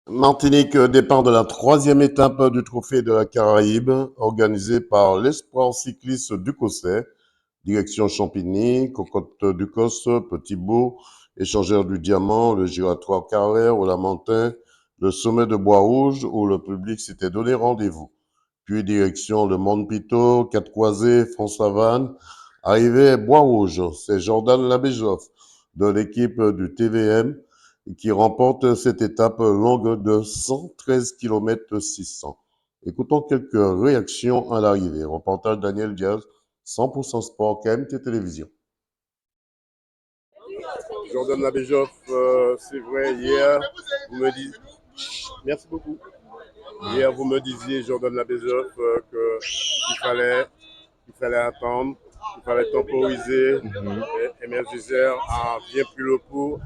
Martinique dépend de la troisième étape du Trophée de la Caraïbe, organisée par l'Espoir cycliste du Cossais, direction Champigny, Cocotte du Cosse, Petit-Beau, Échangeur du Diamant, le Giratoire Carrère ou Lamentin, le sommet de Bois-Rouge où le public s'était donné rendez-vous. Puis direction le Mont-Pitot, Quatre-Croisés, Font-Savane, arrivé Bois-Rouge. C'est Jordan Labéjoff de l'équipe du TVM qui remporte cette étape longue de 113 km 600. Écoutons quelques réactions à l'arrivée. Reportage Daniel Diaz, 100% sport, KMT Télévision. Jordan Labéjoff, c'est vrai, hier, vous me dites, merci beaucoup. Hier, vous me disiez, Jordan Labéjoff, qu'il fallait attendre, qu'il fallait temporiser. Émergisseur vient plus le coup,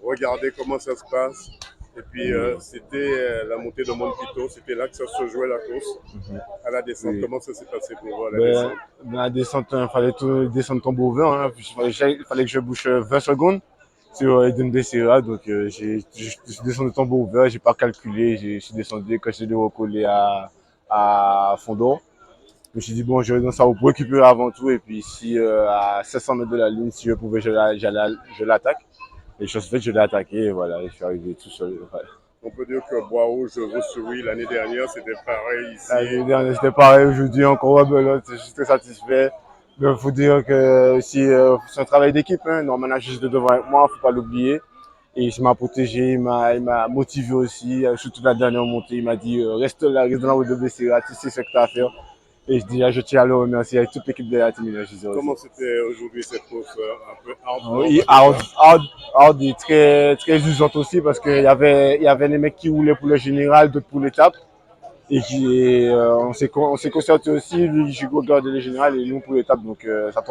regarder comment ça se passe. Et puis, c'était la montée de Mont-Pitot, c'était là que ça se jouait la course. À la descente, comment ça s'est passé pour vous à la descente? La descente, il fallait tout descendre tombeau ouvert. Hein. Il fallait que je bouge 20 secondes sur Eden Becerra. Donc, je suis descendu tombeau ouvert. J'ai pas calculé. Je suis descendu quand j'ai dû recoller à Fondor. Je me suis dit, bon, je vais dans ça pour récupérer avant tout. Et puis, si à 700 mètres de la ligne, si je pouvais, je l'attaque. Et chose faite, je l'ai attaqué. Et voilà, je suis arrivé tout seul. Voilà. On peut dire que Bois-Rouge vous l'année dernière, c'était pareil ici. L'année dernière, c'était pareil. Aujourd'hui, encore belote. Je suis très satisfait. Il faut dire que aussi, c'est un travail d'équipe. Hein. Norman a juste devant avec moi, il ne faut pas l'oublier. Et il m'a protégé, il m'a motivé aussi. Surtout la dernière montée, il m'a dit reste là, reste dans la route de Becerra, tu sais ce que tu as à faire. Et je dis, je tiens à le remercier avec toute l'équipe de la team. Comment c'était aujourd'hui cette course un peu hard? Oui, hard et très, très usante aussi parce qu'il y avait des mecs qui roulaient pour le général, d'autres pour l'étape. Et on s'est concerté aussi, lui, je regardais les générales et nous pour l'étape, donc ça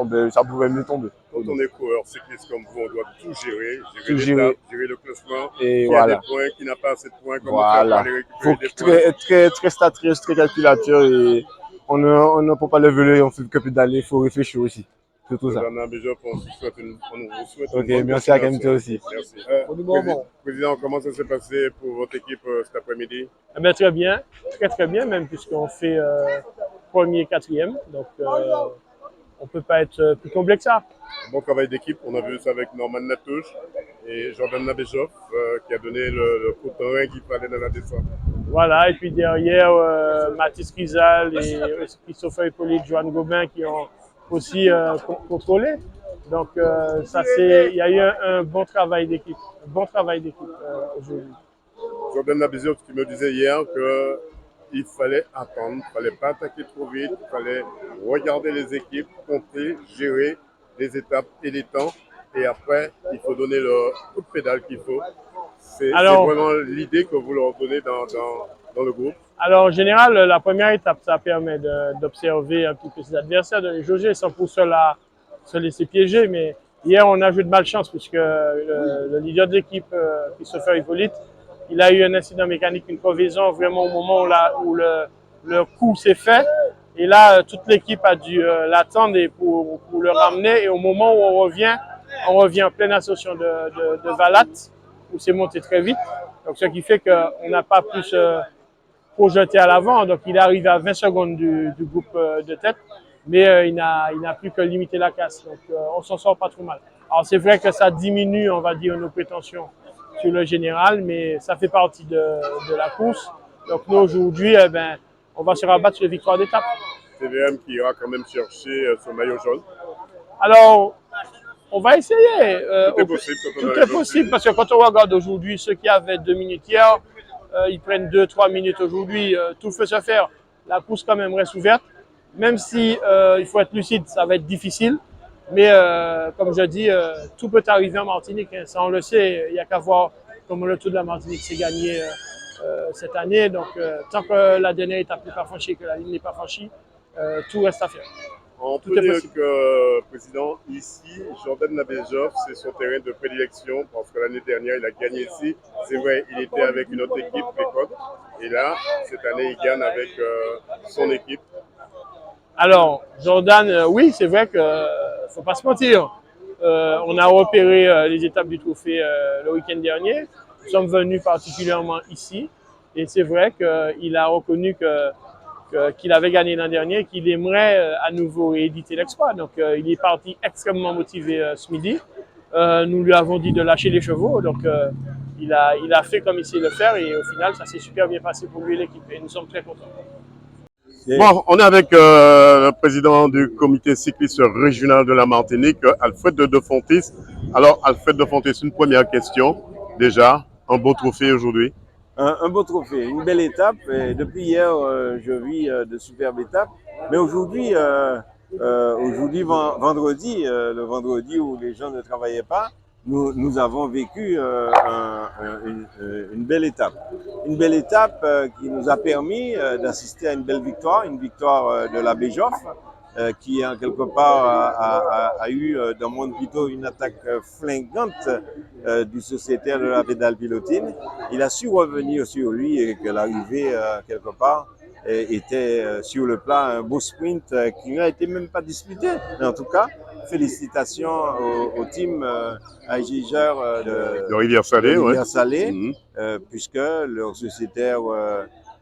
pouvait mieux tomber. Quand on est coureur cycliste comme vous, on doit tout gérer, Tout l'étape, gérer le classement, et qui voilà. a des points, qui n'a pas assez de points, comment Voilà. faire pour aller récupérer des points. Être très statiste, très calculateur et on ne peut pas lever l'œil, on fait que pédaler, il faut réfléchir aussi. C'est tout ça. On vous souhaite une Ok, bonne merci à KMT aussi. Merci. Président, comment ça s'est passé pour votre équipe cet après-midi? Eh bien, très bien, très bien même, puisqu'on fait premier, quatrième. Donc, on ne peut pas être plus complet que ça. Bon travail d'équipe, on a vu ça avec Norman Latouche et Jordan Labéjoff qui a donné le coup de rein qu'il fallait dans la descente. Voilà, et puis derrière, Mathis Rizal et Christopher Hippolyte, Joanne Gobin qui ont aussi contrôlé. Donc, il y a eu un bon travail d'équipe, aujourd'hui. Jordan Labéjoff qui me disait hier qu'il fallait attendre, il ne fallait pas attaquer trop vite, il fallait regarder les équipes, compter, gérer les étapes et les temps. Et après, il faut donner le coup de pédale qu'il faut. C'est vraiment l'idée que vous leur donnez dans le groupe. Alors, en général, la première étape, ça permet d'observer un petit peu ses adversaires, de les jauger sans pour cela se laisser piéger. Mais hier, on a joué de malchance puisque le leader de l'équipe, Christopher Hippolyte, il a eu un incident mécanique, une crevaison vraiment au moment où le coup s'est fait. Et là, toute l'équipe a dû l'attendre pour le ramener. Et au moment où on revient en pleine ascension de Valat, où c'est monté très vite. Donc, ce qui fait qu'on n'a pas pu se projeter à l'avant. Donc, il est arrivé à 20 secondes du groupe de tête. Mais il n'a plus que limiter la casse. Donc, on s'en sort pas trop mal. Alors, c'est vrai que ça diminue, on va dire, nos prétentions sur le général, mais ça fait partie de la course. Donc, nous, aujourd'hui, on va se rabattre sur les victoires d'étape. TVM qui ira quand même chercher son maillot jaune. Alors, on va essayer. Tout est possible. Tout est possible parce que quand on regarde aujourd'hui, ceux qui avaient 2 minutes hier, ils prennent 2-3 minutes aujourd'hui. Tout peut se faire. La course quand même reste ouverte. Même si il faut être lucide, ça va être difficile. Mais comme je dis, tout peut arriver en Martinique. Hein. Ça, on le sait. Il n'y a qu'à voir comment le Tour de la Martinique s'est gagné cette année. Donc, tant que la dernière étape n'est pas franchie, que la ligne n'est pas franchie, tout reste à faire. On peut dire que, Président, ici, Jordan Labéjoff, c'est son terrain de prédilection parce que l'année dernière, il a gagné ici. C'est vrai, il était avec une autre équipe, les Côtes. Et là, cette année, il gagne avec son équipe. Alors, Jordan, oui, c'est vrai qu'il ne faut pas se mentir. On a repéré les étapes du trophée le week-end dernier. nous sommes venus particulièrement ici. Et c'est vrai qu'il a reconnu qu'il avait gagné l'an dernier, qu'il aimerait à nouveau rééditer l'exploit. Donc il est parti extrêmement motivé ce midi. Nous lui avons dit de lâcher les chevaux, donc il a fait comme il sait le faire et au final ça s'est super bien passé pour lui et l'équipe et nous sommes très contents. Bon, on est avec le président du comité cycliste régional de la Martinique, Alfred de Fontis. Alors, Alfred de Fontis, une première question. Déjà, un beau trophée aujourd'hui. Un beau trophée, une belle étape. Et depuis hier, je vis de superbes étapes. Mais aujourd'hui, vendredi, le vendredi où les gens ne travaillaient pas, nous avons vécu une belle étape. Une belle étape qui nous a permis d'assister à une belle victoire, une victoire de l'abbé Joffre, qui en quelque part a eu dans mon plutôt une attaque flingante du sociétaire de la pédale pilotine. Il a su revenir sur lui et que l'arrivée quelque part était sur le plat un beau sprint qui n'a été même pas disputé. Mais en tout cas, félicitations au team Aigigeur de Rivière-Salée, puisque leur sociétaire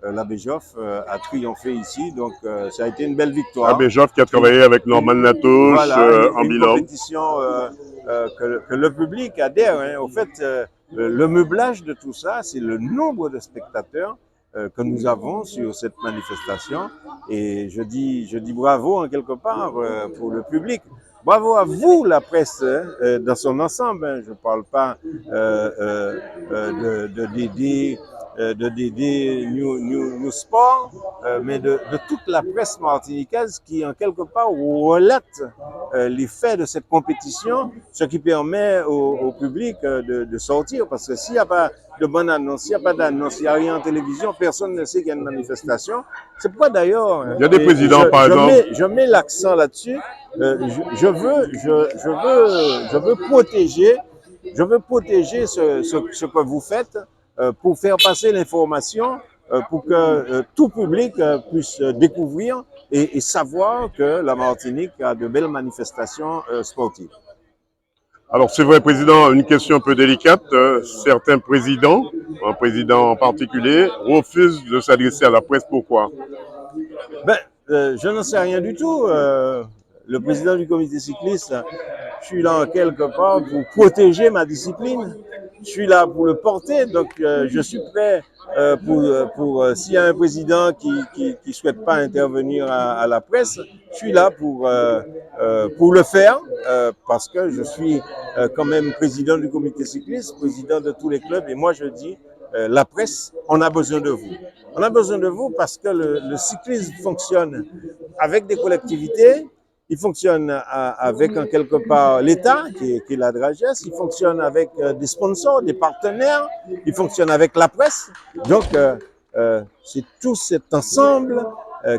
l'abbé Joffre a triomphé ici, donc ça a été une belle victoire. L'abbé Joffre qui a travaillé avec Norman Latouche en une binôme. Compétition que le public adhère. Hein. Au fait, le meublage de tout ça, c'est le nombre de spectateurs que nous avons sur cette manifestation. Et je dis bravo en quelque part pour le public. Bravo à vous, la presse, dans son ensemble. Hein. Je ne parle pas de Dédé New Sport, mais de toute la presse martiniquaise qui, en quelque part, relate les faits de cette compétition, ce qui permet au public de sortir. Parce que s'il n'y a pas de bonne annonce, s'il n'y a pas d'annonce, s'il n'y a rien en télévision, personne ne sait qu'il y a une manifestation. C'est pourquoi d'ailleurs... Il y a des présidents, par exemple... Je mets l'accent là-dessus. Je veux protéger ce que vous faites pour faire passer l'information, pour que tout public puisse découvrir et savoir que la Martinique a de belles manifestations sportives. Alors c'est vrai, Président, une question un peu délicate. Certains présidents, un président en particulier, refusent de s'adresser à la presse. Pourquoi? Je n'en sais rien du tout. Le président du comité cycliste, je suis là en quelque part pour protéger ma discipline. Je suis là pour le porter, donc je suis prêt pour s'il y a un président qui souhaite pas intervenir à la presse, je suis là pour le faire parce que je suis quand même président du comité cycliste, président de tous les clubs, et moi je dis la presse, on a besoin de vous. On a besoin de vous parce que le cyclisme fonctionne avec des collectivités. Il fonctionne avec en quelque part l'État, qui est la DRAGES, il fonctionne avec des sponsors, des partenaires, il fonctionne avec la presse. Donc, c'est tout cet ensemble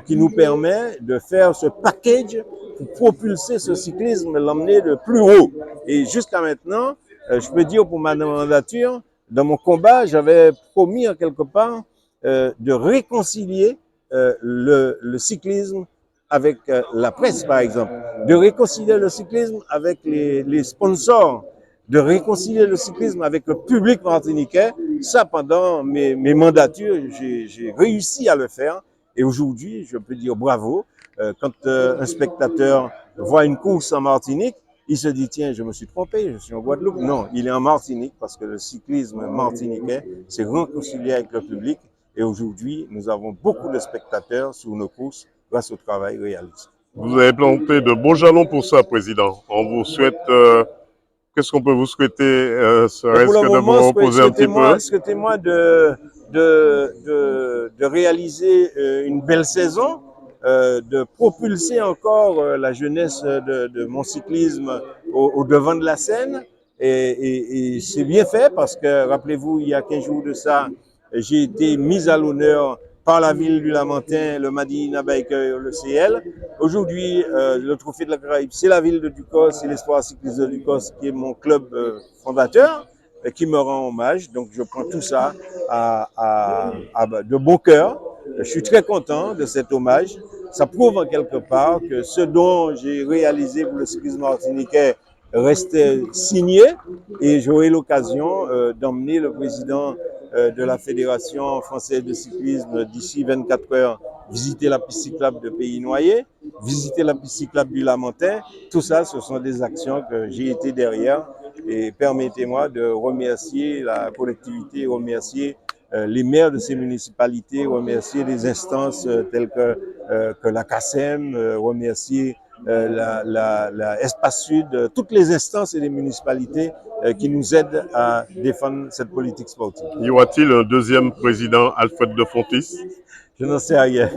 qui nous permet de faire ce package pour propulser ce cyclisme, l'emmener de plus haut. Et jusqu'à maintenant, je peux dire pour ma mandature, dans mon combat, j'avais promis en quelque part de réconcilier le cyclisme avec la presse, par exemple, de réconcilier le cyclisme avec les sponsors, de réconcilier le cyclisme avec le public martiniquais. Ça, pendant mes mandatures, j'ai réussi à le faire. Et aujourd'hui, je peux dire bravo. Quand un spectateur voit une course en Martinique, il se dit, tiens, je me suis trompé, je suis en Guadeloupe. Non, il est en Martinique parce que le cyclisme martiniquais s'est réconcilié avec le public. Et aujourd'hui, nous avons beaucoup de spectateurs sur nos courses grâce au travail réalisé. Vous avez planté de beaux jalons pour ça, Président. On vous souhaite... qu'est-ce qu'on peut vous souhaiter? Serait-ce que de vous reposer un petit peu? Souhaitez-moi de réaliser une belle saison, de propulser encore la jeunesse de mon cyclisme au devant de la scène. Et c'est bien fait parce que, rappelez-vous, il y a 15 jours de ça, j'ai été mis à l'honneur par la ville du Lamentin, le Madina Biker, le CL. Aujourd'hui, le Trophée de la Caraïbe, c'est la ville de Ducos, c'est l'Espoir cycliste de Ducos qui est mon club fondateur, qui me rend hommage. Donc, je prends tout ça de bon cœur. Je suis très content de cet hommage. Ça prouve en quelque part que ce dont j'ai réalisé pour le cyclisme martiniquais restait signé et j'aurai l'occasion d'emmener le président de la Fédération française de cyclisme d'ici 24 heures visiter la piste cyclable de Pays-Noyer, visiter la piste cyclable du Lamentin. Tout ça, ce sont des actions que j'ai été derrière et permettez-moi de remercier la collectivité, remercier les maires de ces municipalités, remercier les instances telles que la CACEM, remercier la Espace Sud, toutes les instances et les municipalités qui nous aident à défendre cette politique sportive. Y aura-t-il un deuxième président, Alfred de Fontis? Je n'en sais rien.